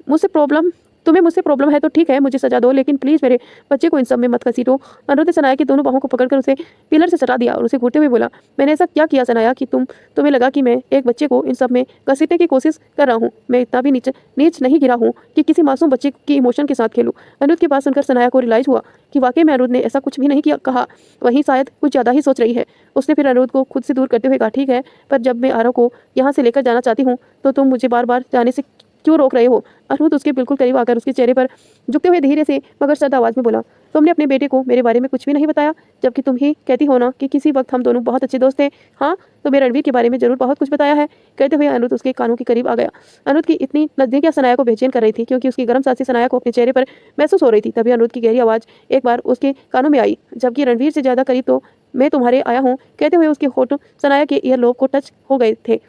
मुझसे प्रॉब्लम है तो ठीक है, मुझे सजा दो, लेकिन प्लीज मेरे बच्चे को इन सब में मत घसीटो। अनिरुद्ध ने सनाया की दोनों बाहों को पकड़कर उसे पिलर से सटा दिया और उसे घूरते हुए बोला, मैंने ऐसा क्या किया सनाया कि तुम्हें लगा कि मैं एक बच्चे को इन सब में घसीटने की कोशिश कर रहा हूँ? मैं इतना भी नीच नहीं गिरा हूँ कि किसी मासूम बच्चे की इमोशन के साथ खेलूँ। अनिरुद्ध की बात सुनकर सनाया को रियलाइज हुआ कि वाकई में अनिरुद्ध ने ऐसा कुछ भी नहीं किया कहा, वहीं शायद कुछ ज़्यादा ही सोच रही है। उसने फिर अनिरुद्ध को खुद से दूर करते हुए कहा, ठीक है, पर जब मैं आरव को यहाँ से लेकर जाना चाहती हूँ तो तुम मुझे बार बार जाने से क्यों रोक रहे हो? अनिरुद्ध उसके बिल्कुल करीब आकर उसके चेहरे पर झुकते हुए धीरे से मगर सर्द आवाज में बोला, तुमने अपने बेटे को मेरे बारे में कुछ भी नहीं बताया, जबकि तुम ही कहती हो ना कि किसी वक्त हम दोनों बहुत अच्छे दोस्त थे। हाँ, तुम्हें रणवीर के बारे में जरूर बहुत कुछ बताया है। कहते हुए अनिरुद्ध उसके कानों के करीब आ गया। अनिरुद्ध की इतनी नजदीकियां सनाया को बेचैन कर रही थी, क्योंकि उसकी गर्म सांसें सनाया को अपने चेहरे पर महसूस हो रही थी। तभी अनिरुद्ध की गहरी आवाज एक बार उसके कानों में आई, जबकि रणवीर से ज्यादा करीब तो मैं तुम्हारे आया हूँ। कहते हुए उसके होठ सनाया के ईयरलोब को टच हो गए थे,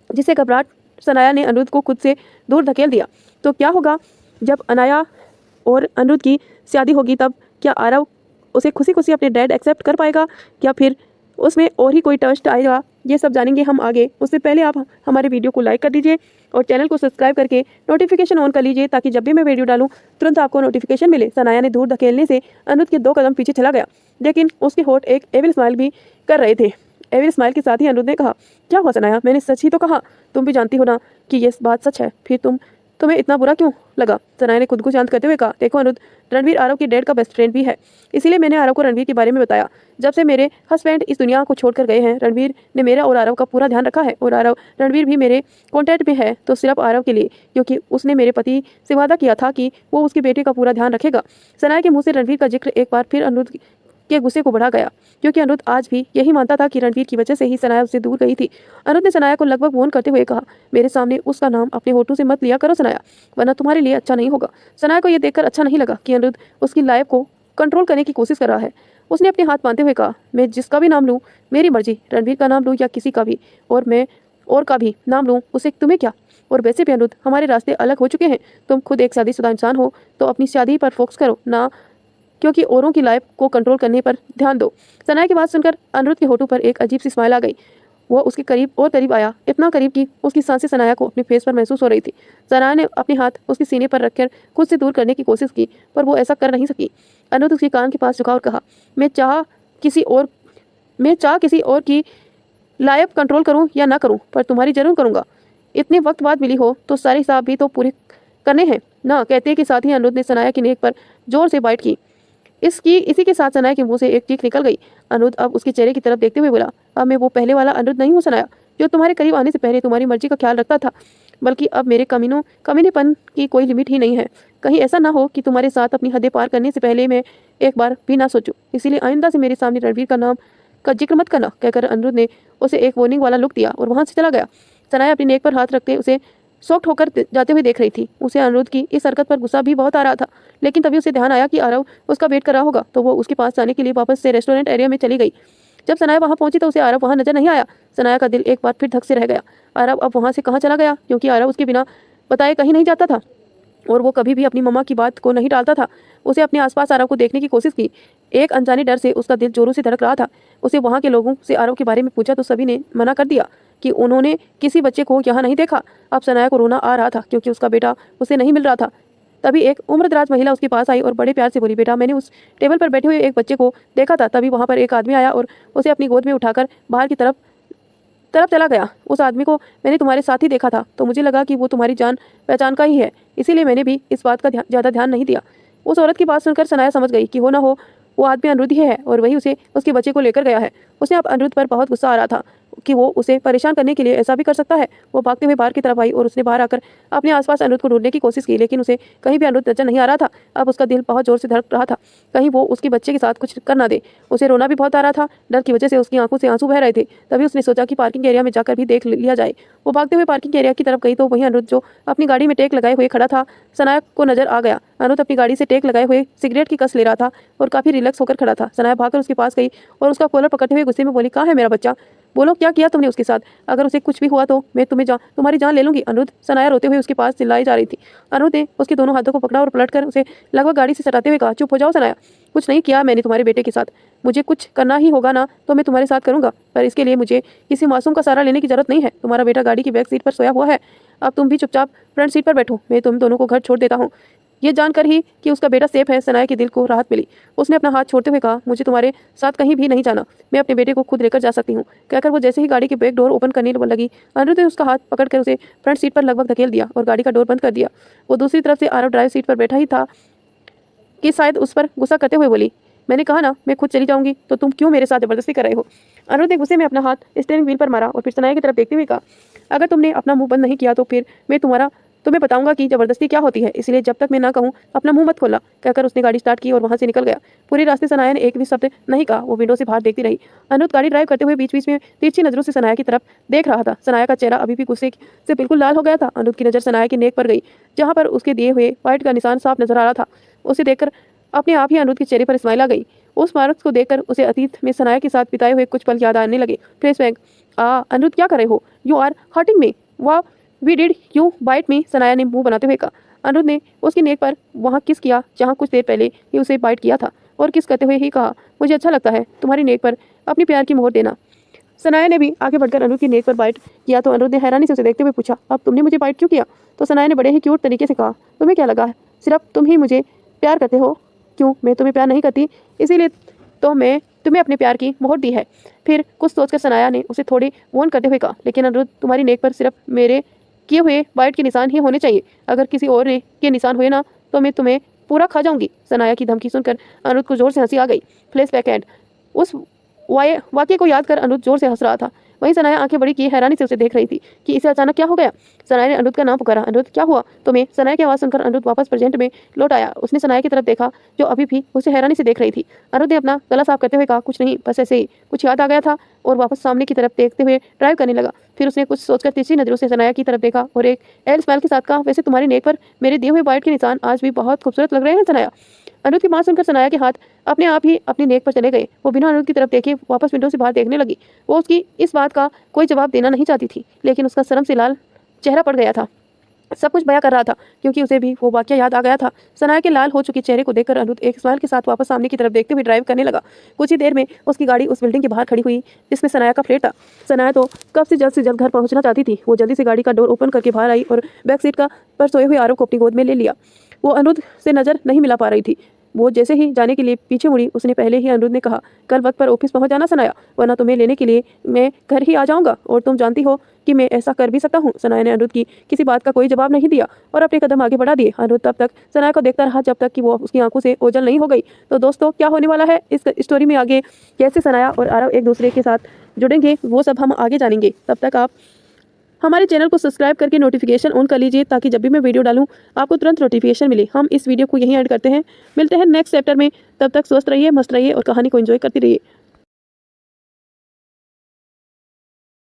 जिससे घबराहट सनाया ने अनिरुद्ध को खुद से दूर धकेल दिया। तो क्या होगा जब अनाया और अनिरुद्ध की शादी होगी? तब क्या आरव उसे खुशी खुशी अपने डैड एक्सेप्ट कर पाएगा, या फिर उसमें और ही कोई ट्विस्ट आएगा? ये सब जानेंगे हम आगे। उससे पहले आप हमारे वीडियो को लाइक कर दीजिए और चैनल को सब्सक्राइब करके नोटिफिकेशन ऑन कर लीजिए, ताकि जब भी मैं वीडियो डालूं तुरंत आपको नोटिफिकेशन मिले। सनाया ने दूर धकेलने से अनिरुद्ध के 2 कदम पीछे चला गया, लेकिन उसके होठ एक एविल स्माइल भी कर रहे थे। एविल स्माइल के साथ ही अनिरुद्ध ने कहा, क्या हुआ सनाया, मैंने सच ही तो कहा, तुम भी जानती हो ना कि ये बात सच है, फिर तुम्हें इतना बुरा क्यों लगा? सनाया ने खुद को शांत करते हुए कहा, देखो अनिरुद्ध, रणवीर आरव के डैड का बेस्ट फ्रेंड भी है, इसीलिए मैंने आरव को रणवीर के बारे में बताया। जब से मेरे हस्बैंड इस दुनिया को छोड़कर गए हैं, रणवीर ने मेरा और आरव का पूरा ध्यान रखा है, और रणवीर भी मेरे कॉन्टैक्ट में है तो सिर्फ आरव के लिए, क्योंकि उसने मेरे पति से वादा किया था कि वो उसके बेटे का पूरा ध्यान रखेगा। सनाया के मुंह से रणवीर का जिक्र एक बार फिर अनिरुद्ध के गुस्से को बढ़ा गया, क्योंकि अनिरुद्ध आज भी यही मानता था कि रणवीर की वजह से ही सनाया उससे दूर गई थी। अनिरुद्ध ने सनाया को लगभग वॉर्न करते हुए कहा, मेरे सामने उसका नाम अपने होठों से मत लिया करो सनाया, वरना तुम्हारे लिए अच्छा नहीं होगा। सनाया को यह देखकर अच्छा नहीं लगा कि अनिरुद्ध उसकी लाइफ को कंट्रोल करने की कोशिश कर रहा है। उसने अपने हाथ बांधते हुए कहा, मैं जिसका भी नाम लूँ मेरी मर्जी, रणवीर का नाम लूँ या किसी का भी, और मैं और का भी नाम लूँ, उससे तुम्हें क्या? और वैसे भी अनिरुद्ध, हमारे रास्ते अलग हो चुके हैं, तुम खुद एक शादीशुदा इंसान हो तो अपनी शादी पर फोकस करो ना, क्योंकि औरों की लाइफ को कंट्रोल करने पर ध्यान दो। सनाया की बात सुनकर अनिरुद्ध के होठों पर एक अजीब सी स्माइल आ गई। वो उसके करीब और करीब आया, इतना करीब कि उसकी सांसें सनाया को अपने फेस पर महसूस हो रही थी। सनाया ने अपने हाथ उसके सीने पर रखकर खुद से दूर करने की कोशिश की, पर वो ऐसा कर नहीं सकी। अनिरुद्ध उसके कान के पास झुका और कहा, मैं चाह किसी और की लाइफ कंट्रोल करूं या ना करूं, पर तुम्हारी जरूर करूंगा। इतने वक्त बाद मिली हो तो सारे हिसाब भी तो पूरे करने हैं ना। कहते के साथ ही अनिरुद्ध ने सनाया की नेक पर जोर से बाइट की। इसी के साथ सनाया के मुंह से एक चीख निकल गई। अनिरुद्ध अब उसके चेहरे की तरफ देखते हुए बोला, अब मैं वो पहले वाला अनिरुद्ध नहीं हूँ सनाया, जो तुम्हारे करीब आने से पहले तुम्हारी मर्जी का ख्याल रखता था, बल्कि अब मेरे कमीनेपन की कोई लिमिट ही नहीं है। कहीं ऐसा ना हो कि तुम्हारे साथ अपनी हदें पार करने से पहले मैं एक बार भी ना सोचूं, इसीलिए आइंदा से मेरे सामने रणवीर का नाम का जिक्र मत करना, कहकर अनिरुद्ध ने उसे एक वार्निंग वाला लुक दिया और वहां से चला गया। सनाया अपनी नेक पर हाथ रखते उसे शॉक्ड होकर जाते हुए देख रही थी। उसे अनिरुद्ध की इस हरकत पर गुस्सा भी बहुत आ रहा था, लेकिन तभी उसे ध्यान आया कि आरव उसका वेट कर रहा होगा, तो वो उसके पास जाने के लिए वापस से रेस्टोरेंट एरिया में चली गई। जब सनाया वहां पहुंची तो उसे आरव वहां नजर नहीं आया। सनाया का दिल एक बार फिर धक से रह गया। आरव अब वहां से कहाँ चला गया, क्योंकि आरव उसके बिना बताए कहीं नहीं जाता था और वो कभी भी अपनी मम्मा की बात को नहीं टालता था। उसे अपने आसपास आरव को देखने की कोशिश की। एक अनजाने डर से उसका दिल जोरों से धड़क रहा था। उसे वहाँ के लोगों से आरव के बारे में पूछा तो सभी ने मना कर दिया कि उन्होंने किसी बच्चे को यहाँ नहीं देखा। अब सनाया को रोना आ रहा था क्योंकि उसका बेटा उसे नहीं मिल रहा था। तभी एक उम्रदराज महिला उसके पास आई और बड़े प्यार से बोली, बेटा मैंने उस टेबल पर बैठे हुए एक बच्चे को देखा था। तभी वहाँ पर एक आदमी आया और उसे अपनी गोद में उठाकर बाहर की तरफ चला गया। उस आदमी को मैंने तुम्हारे साथ ही देखा था, तो मुझे लगा कि वो तुम्हारी जान पहचान का ही है, इसीलिए मैंने भी इस बात का ज़्यादा ध्यान नहीं दिया। उस औरत की बात सुनकर सनाया समझ गई कि हो ना हो वो आदमी अनिरुद्ध ही है और वही उसे उसके बच्चे को लेकर गया है। उसे अब अनिरुद्ध पर बहुत गुस्सा आ रहा था कि वो उसे परेशान करने के लिए ऐसा भी कर सकता है। वो भागते हुए बाहर की तरफ आई और उसने बाहर आकर अपने आसपास अनिरुद्ध को ढूंढने की कोशिश की, लेकिन उसे कहीं भी अनिरुद्ध नजर नहीं आ रहा था। अब उसका दिल बहुत जोर से धड़क रहा था, कहीं वो उसके बच्चे के साथ कुछ कर ना दे। उसे रोना भी बहुत आ रहा था, डर की वजह से उसकी आंखों से आंसू बह रहे थे। तभी उसने सोचा कि पार्किंग एरिया में जाकर भी देख लिया जाए। वो भागते हुए पार्किंग एरिया की तरफ गई तो वहीं अनिरुद्ध जो अपनी गाड़ी में टेक लगाए हुए खड़ा था सनाया को नजर आ गया। अनिरुद्ध अपनी गाड़ी से टेक लगाए हुए सिगरेट की कस ले रहा था और काफी रिलैक्स होकर खड़ा था। सनाया भागकर उसके पास गई और उसका कॉलर पकड़ते हुए गुस्से में बोली, कहाँ है मेरा बच्चा? बोलो क्या किया तुमने उसके साथ? अगर उसे कुछ भी हुआ तो मैं तुम्हारी जान ले लूंगी। अनिरुद्ध, सनाया रोते हुए उसके पास चिल्लाई जा रही थी। अनिरुद्ध ने उसके दोनों हाथों को पकड़ा और पलटकर उसे लगभग गाड़ी से सटाते हुए कहा, चुप हो जाओ सनाया, कुछ नहीं किया मैंने तुम्हारे बेटे के साथ। मुझे कुछ करना ही होगा ना तो मैं तुम्हारे साथ करूंगा, पर इसके लिए मुझे किसी मासूम का सहारा लेने की जरूरत नहीं है। तुम्हारा बेटा गाड़ी की बैक सीट पर सोया हुआ है, अब तुम भी चुपचाप फ्रंट सीट पर बैठो, मैं तुम दोनों को घर छोड़ देता हूँ। ये जानकर ही कि उसका बेटा सेफ है, सनाया के दिल को राहत मिली। उसने अपना हाथ छोड़ते हुए कहा, मुझे तुम्हारे साथ कहीं भी नहीं जाना, मैं अपने बेटे को खुद लेकर जा सकती हूँ। कहकर वो जैसे ही गाड़ी के बैक डोर ओपन करने लगी, अनिरुद्ध ने उसका हाथ पकड़कर उसे फ्रंट सीट पर लगभग धकेल दिया और गाड़ी का डोर बंद कर दिया। वो दूसरी तरफ से आरव ड्राइव सीट पर बैठा ही था कि शायद उस पर गुस्सा करते हुए बोली, मैंने कहा ना मैं खुद चली जाऊंगी, तो तुम क्यों मेरे साथ जबरदस्ती कर रहे हो? अनिरुद्ध ने गुस्से में अपना हाथ स्टीयरिंग व्हील पर मारा और फिर सनाया की तरफ देखते हुए कहा, अगर तुमने अपना मुंह बंद नहीं किया तो फिर मैं तुम्हें बताऊंगा कि जबरदस्ती क्या होती है, इसलिए जब तक मैं ना कहूं अपना मुंह मत खोलना। कहकर उसने गाड़ी स्टार्ट की और वहां से निकल गया। पूरे रास्ते सनाया ने एक भी शब्द नहीं कहा, वो विंडो से बाहर देखती रही। अनिरुद्ध गाड़ी ड्राइव करते हुए बीच बीच में तिरछी नजरों से सनाया की तरफ देख रहा था। सनाया का चेहरा अभी भी गुस्से से बिल्कुल लाल हो गया था। अनिरुद्ध की नजर सनाया की नेक पर गई, जहाँ पर उसके दिए हुए वाइट का निशान साफ नजर आ रहा था। उसे देखकर अपने आप ही अनिरुद्ध के चेहरे पर स्माइल आ गई। उस मार्क्स को देखकर उसे अतीत में सनाया के साथ बिताए हुए कुछ पल याद आने लगे। फ्लैशबैक, अनिरुद्ध क्या कर रहे हो? यू आर हर्टिंग मी, वाह we did you bite me, Sanaya ने मुंह बनाते हुए कहा। अनिरुद्ध ने उसकी नेक पर वहाँ किस किया जहाँ कुछ देर पहले ही उसे बाइट किया था और किस करते हुए ही कहा, मुझे अच्छा लगता है तुम्हारी नेक पर अपनी प्यार की मोहर देना। सनाया ने भी आगे बढ़कर अनिरुद्ध की नेक पर बाइट किया तो अनिरुद्ध ने हैरानी से उसे देखते हुए पूछा, अब तुमने मुझे बाइट क्यों किया? तो सनाया ने बड़े ही क्यूट तरीके से कहा, तुम्हें क्या लगा सिर्फ तुम ही मुझे प्यार करते हो? क्यों, मैं तुम्हें प्यार नहीं करती, इसीलिए तो मैं तुम्हें अपने प्यार की मोहर दी है। फिर कुछ सोचकर सनाया ने उसे थोड़ी वॉर्न करते हुए कहा, लेकिन अनिरुद्ध तुम्हारी नेक पर सिर्फ मेरे किए हुए बाइट के निशान ही होने चाहिए, अगर किसी और ने के निशान हुए ना तो मैं तुम्हें पूरा खा जाऊंगी। सनाया की धमकी सुनकर अनिरुद्ध को जोर से हंसी आ गई। फ्लैशबैक एंड, उस वाक्य को याद कर अनिरुद्ध जोर से हंस रहा था। वहीं सनाया आंखें बड़ी किए हैरानी से उसे देख रही थी कि इसे अचानक क्या हो गया। सनाया ने अनिरुद्ध का नाम पुकारा, अनिरुद्ध क्या हुआ तुम्हें? सनाया की आवाज़ सुनकर अनिरुद्ध वापस प्रेजेंट में लौट आया। उसने सनाया की तरफ देखा जो अभी भी उसे हैरानी से देख रही थी। अनिरुद्ध ने अपना गला साफ करते हुए कहा, कुछ नहीं, बस ऐसे ही कुछ याद आ गया था, और वापस सामने की तरफ देखते हुए ड्राइव करने लगा। फिर उसने कुछ सोचकर तीसरी नजरों से सनाया की तरफ देखा और एक एल स्माइल के साथ कहा, वैसे तुम्हारी नेक पर मेरे दिए हुए बाइट के निशान आज भी बहुत खूबसूरत लग रहे हैं सनाया। अनिरुद्ध की बात सुनकर सनाया के हाथ अपने आप ही अपनी नेक पर चले गए। वो बिना अनिरुद्ध की तरफ देखे वापस विंडो से बाहर देखने लगी। वो उसकी इस बात का कोई जवाब देना नहीं चाहती थी, लेकिन उसका शर्म से लाल चेहरा पड़ गया था। सब कुछ बयां कर रहा था क्योंकि उसे भी वो वाकया याद आ गया था। सनाया के लाल हो चुके चेहरे को देखकर अनिरुद्ध एक स्माइल के साथ वापस सामने की तरफ देखते हुए ड्राइव करने लगा। कुछ ही देर में उसकी गाड़ी उस बिल्डिंग के बाहर खड़ी हुई जिसमें सनाया का फ्लैट था। सनाया तो कब से जल्द घर पहुंचना चाहती थी। वो जल्दी से गाड़ी का डोर ओपन करके बाहर आई और बैक सीट का पर सोए हुए आरव को अपनी गोद में ले लिया। वो अनिरुद्ध से नजर नहीं मिला पा रही थी। वो जैसे ही जाने के लिए पीछे मुड़ी, उसने पहले ही अनिरुद्ध ने कहा, कल वक्त पर ऑफिस पहुंच जाना सनाया, वरना तुम्हें लेने के लिए मैं घर ही आ जाऊंगा, और तुम जानती हो कि मैं ऐसा कर भी सकता हूँ। सनाया ने अनिरुद्ध की किसी बात का कोई जवाब नहीं दिया और अपने कदम आगे बढ़ा दिए। अनिरुद्ध तब तक सनाया को देखता रहा जब तक कि वो उसकी आंखों से ओझल नहीं हो गई। तो दोस्तों, क्या होने वाला है इस स्टोरी में आगे, कैसे सनाया और आरव एक दूसरे के साथ जुड़ेंगे, वो सब हम आगे जानेंगे। तब तक आप हमारे चैनल को सब्सक्राइब करके नोटिफिकेशन ऑन कर लीजिए ताकि जब भी मैं वीडियो डालूं आपको तुरंत नोटिफिकेशन मिले। हम इस वीडियो को यहीं ऐड करते हैं, मिलते हैं नेक्स्ट चैप्टर में। तब तक स्वस्थ रहिए, मस्त रहिए और कहानी को एंजॉय करती रहिए।